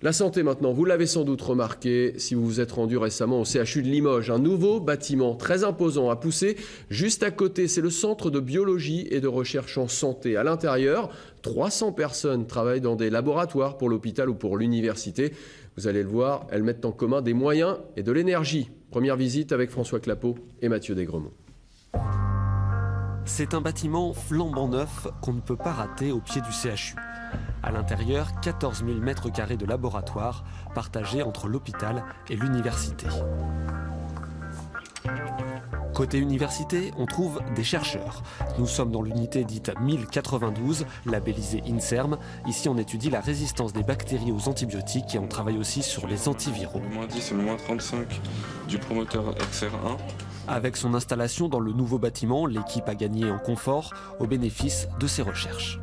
La santé maintenant, vous l'avez sans doute remarqué si vous vous êtes rendu récemment au CHU de Limoges. Un nouveau bâtiment très imposant à pousser juste à côté, c'est le centre de biologie et de recherche en santé. À l'intérieur, 300 personnes travaillent dans des laboratoires pour l'hôpital ou pour l'université. Vous allez le voir, elles mettent en commun des moyens et de l'énergie. Première visite avec François Clapeau et Mathieu Desgremont. C'est un bâtiment flambant neuf qu'on ne peut pas rater au pied du CHU. À l'intérieur, 14 000 mètres carrés de laboratoire partagés entre l'hôpital et l'université. Côté université, on trouve des chercheurs. Nous sommes dans l'unité dite 1092, labellisée INSERM. Ici, on étudie la résistance des bactéries aux antibiotiques et on travaille aussi sur les antiviraux. Le moins 10 et le moins 35 du promoteur XR1. Avec son installation dans le nouveau bâtiment, l'équipe a gagné en confort au bénéfice de ses recherches.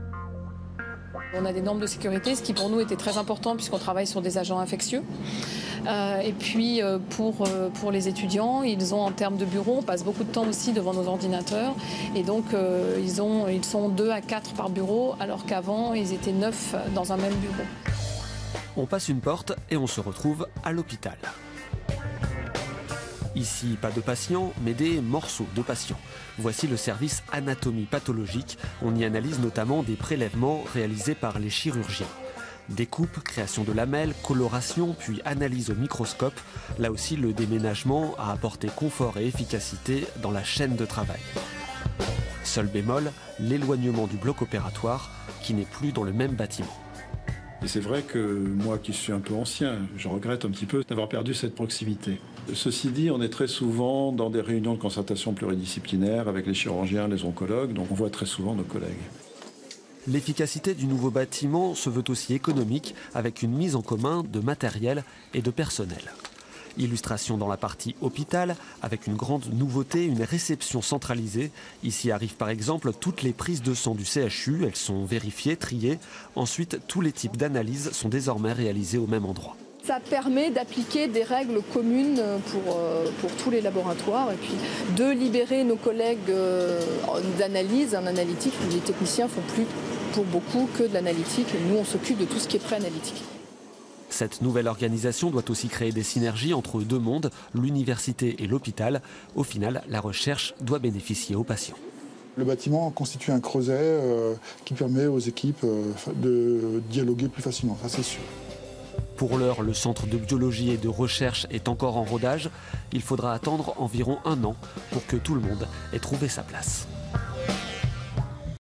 On a des normes de sécurité, ce qui pour nous était très important puisqu'on travaille sur des agents infectieux. Et puis pour les étudiants, ils ont en termes de bureau, on passe beaucoup de temps aussi devant nos ordinateurs. Et donc ils sont 2 à 4 par bureau alors qu'avant ils étaient 9 dans un même bureau. On passe une porte et on se retrouve à l'hôpital. Ici, pas de patients, mais des morceaux de patients. Voici le service anatomie pathologique. On y analyse notamment des prélèvements réalisés par les chirurgiens. Découpe, création de lamelles, coloration, puis analyse au microscope. Là aussi, le déménagement a apporté confort et efficacité dans la chaîne de travail. Seul bémol, l'éloignement du bloc opératoire qui n'est plus dans le même bâtiment. Et c'est vrai que moi qui suis un peu ancien, je regrette un petit peu d'avoir perdu cette proximité. Ceci dit, on est très souvent dans des réunions de concertation pluridisciplinaires avec les chirurgiens, les oncologues, donc on voit très souvent nos collègues. L'efficacité du nouveau bâtiment se veut aussi économique avec une mise en commun de matériel et de personnel. Illustration dans la partie hôpital, avec une grande nouveauté, une réception centralisée. Ici arrivent par exemple toutes les prises de sang du CHU, elles sont vérifiées, triées. Ensuite, tous les types d'analyses sont désormais réalisés au même endroit. Ça permet d'appliquer des règles communes pour tous les laboratoires et puis de libérer nos collègues d'analyse, en analytique. Les techniciens font plus pour beaucoup que de l'analytique. Nous, on s'occupe de tout ce qui est pré-analytique. Cette nouvelle organisation doit aussi créer des synergies entre deux mondes, l'université et l'hôpital. Au final, la recherche doit bénéficier aux patients. Le bâtiment constitue un creuset qui permet aux équipes de dialoguer plus facilement, ça c'est sûr. Pour l'heure, le centre de biologie et de recherche est encore en rodage. Il faudra attendre environ 1 an pour que tout le monde ait trouvé sa place.